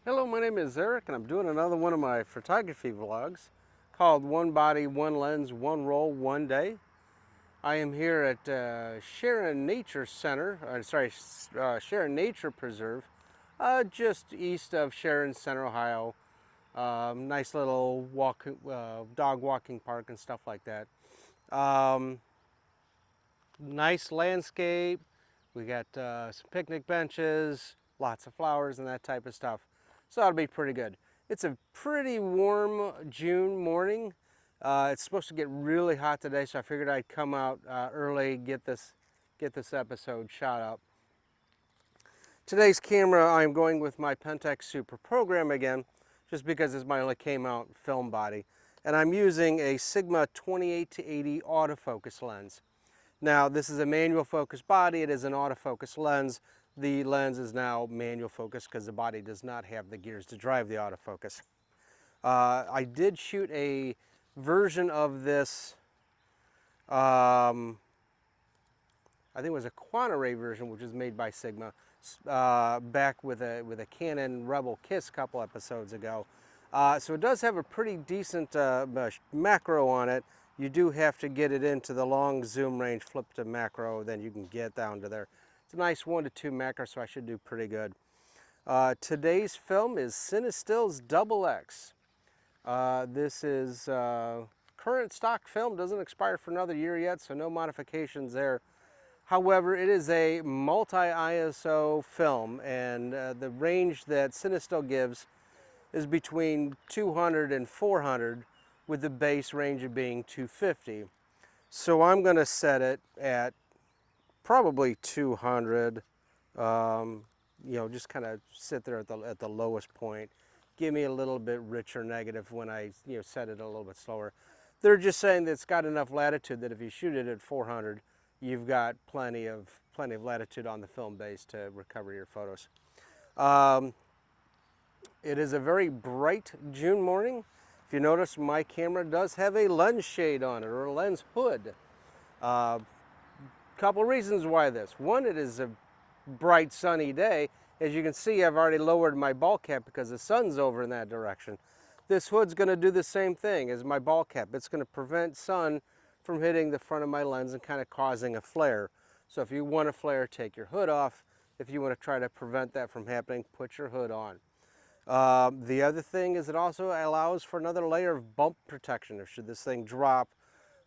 Hello, my name is Eric and I'm doing another one of my photography vlogs called One Body, One Lens, One Roll, One Day. I am here at Sharon Nature Center, Sharon Nature Preserve, just east of Sharon Center, Ohio. Nice little dog walking park and stuff like that. Nice landscape. We got some picnic benches, lots of flowers and that type of stuff. So that'll be pretty good. It's a pretty warm June morning. It's supposed to get really hot today, so I figured I'd come out early, get this episode shot up. Today's camera, I'm going with my Pentax Super Program again, just because it's my only came out film body. And I'm using a Sigma 28-80 autofocus lens. Now, this is a manual focus body. It is an autofocus lens. The lens is now manual focus because the body does not have the gears to drive the autofocus. I did shoot a version of this, I think it was a Quanta Ray version, which was made by Sigma, back with a Canon Rebel Kiss a couple episodes ago. So it does have a pretty decent macro on it. You do have to get it into the long zoom range, flip to macro, then you can get down to there. It's a nice 1 to 2 macro, so I should do pretty good. Today's film is Cinestill's XX. This is current stock film, doesn't expire for another year yet, so no modifications there. However, it is a multi-ISO film, and the range that Cinestill gives is between 200 and 400, with the base range of being 250. So I'm going to set it at probably 200, just kind of sit there at the lowest point. Give me a little bit richer negative when I set it a little bit slower. They're just saying that it's got enough latitude that if you shoot it at 400, you've got plenty of latitude on the film base to recover your photos. It is a very bright June morning. If you notice, my camera does have a lens shade on it, or a lens hood. Couple reasons why this. One, it is a bright sunny day. As you can see, I've already lowered my ball cap because the sun's over in that direction. This hood's going to do the same thing as my ball cap. It's going to prevent sun from hitting the front of my lens and kind of causing a flare. So if you want a flare, take your hood off. If you want to try to prevent that from happening, put your hood on. The other thing is it also allows for another layer of bump protection if should this thing drop.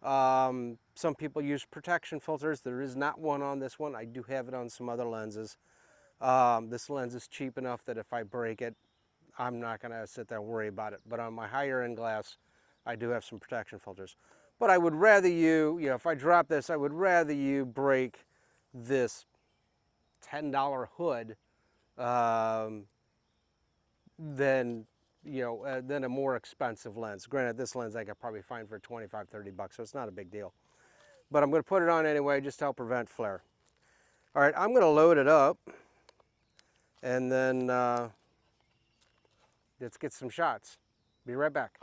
Some people use protection filters. There is not one on this one. I do have it on some other lenses. This lens is cheap enough that if I break it, I'm not going to sit there and worry about it. But on my higher end glass, I do have some protection filters. But I would rather if I drop this, I would rather you break this $10 hood than a more expensive lens. Granted, this lens I could probably find for 25, 30 bucks, so it's not a big deal. But I'm going to put it on anyway just to help prevent flare. All right, I'm going to load it up, and then let's get some shots. Be right back.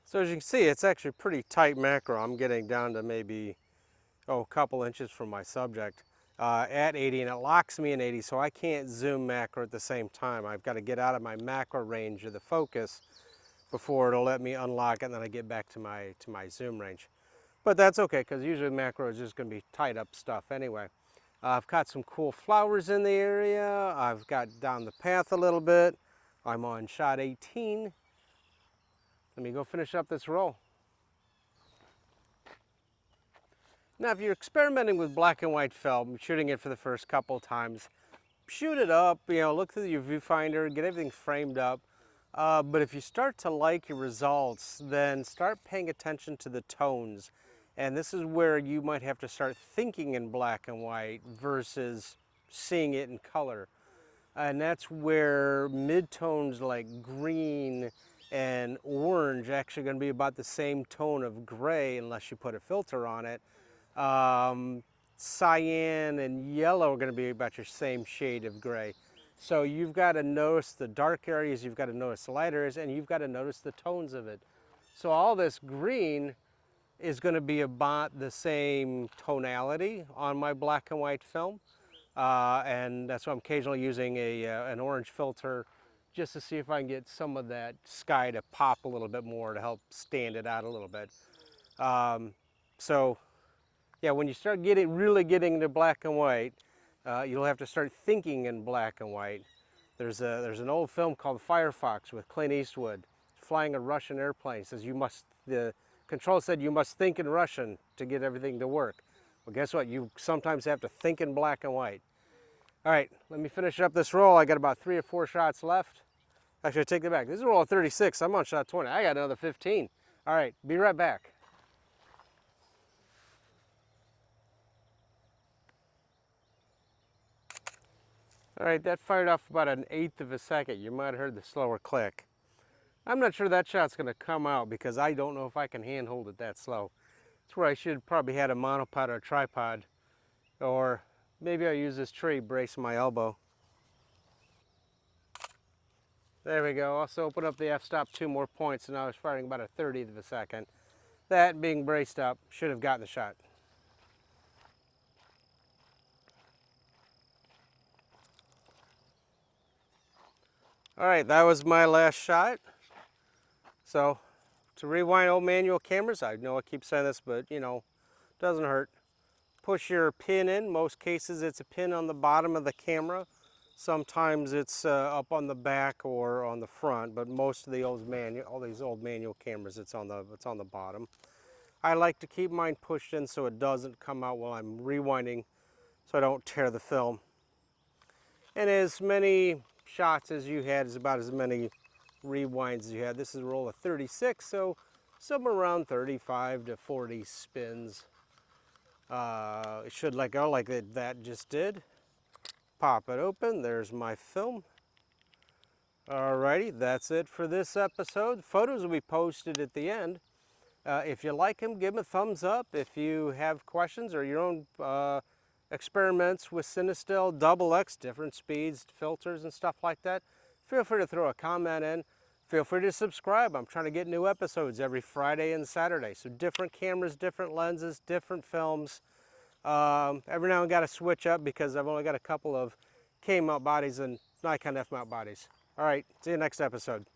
So as you can see, it's actually pretty tight macro. I'm getting down to maybe, a couple inches from my subject at 80, and it locks me in 80, so I can't zoom macro at the same time. I've got to get out of my macro range of the focus before it'll let me unlock it, and then I get back to my zoom range. But that's okay, because usually macro is just going to be tied up stuff anyway. I've got some cool flowers in the area. I've got down the path a little bit. I'm on shot 18. Let me go finish up this roll. Now, if you're experimenting with black and white film, shooting it for the first couple times, shoot it up, look through your viewfinder, get everything framed up. But if you start to like your results, then start paying attention to the tones. And this is where you might have to start thinking in black and white versus seeing it in color. And that's where mid-tones like green and orange actually going to be about the same tone of gray unless you put a filter on it. Cyan and yellow are going to be about your same shade of gray. So you've got to notice the dark areas, you've got to notice the light areas, and you've got to notice the tones of it. So all this green is going to be about the same tonality on my black and white film. And that's why I'm occasionally using an orange filter just to see if I can get some of that sky to pop a little bit more to help stand it out a little bit. So yeah, when you start really getting into black and white, you'll have to start thinking in black and white. There's an old film called Firefox with Clint Eastwood flying a Russian airplane. It says the control said you must think in Russian to get everything to work. Well, guess what? You sometimes have to think in black and white. All right, let me finish up this roll. I got about 3 or 4 shots left. Actually, I take that back. This is a roll of 36. I'm on shot 20. I got another 15. All right, be right back. All right, that fired off about 1/8 of a second. You might have heard the slower click. I'm not sure that shot's gonna come out because I don't know if I can handhold it that slow. That's where I should probably had a monopod or a tripod, or maybe I'll use this tree brace my elbow. There we go. Also open up the f-stop 2 more points, and I was firing about 1/30 of a second. That being braced up should have gotten the shot. All right, that was my last shot. So to rewind old manual cameras, I know I keep saying this, but you know, doesn't hurt. Push your pin in. Most cases it's a pin on the bottom of the camera. Sometimes it's up on the back or on the front, but most of all these old manual cameras, it's on the bottom. I like to keep mine pushed in so it doesn't come out while I'm rewinding, so I don't tear the film. And as many shots as you had is about as many rewinds as you had. This is a roll of 36, so somewhere around 35 to 40 spins. It should let go like that just did. Pop it open. There's my film. Alrighty, that's it for this episode. Photos will be posted at the end. If you like them, give them a thumbs up. If you have questions or your own experiments with Cinestill XX, different speeds, filters, and stuff like that, feel free to throw a comment in. Feel free to subscribe. I'm trying to get new episodes every Friday and Saturday. So different cameras, different lenses, different films. Every now and got to switch up because I've only got a couple of K mount bodies and Nikon F mount bodies. All right, see you next episode.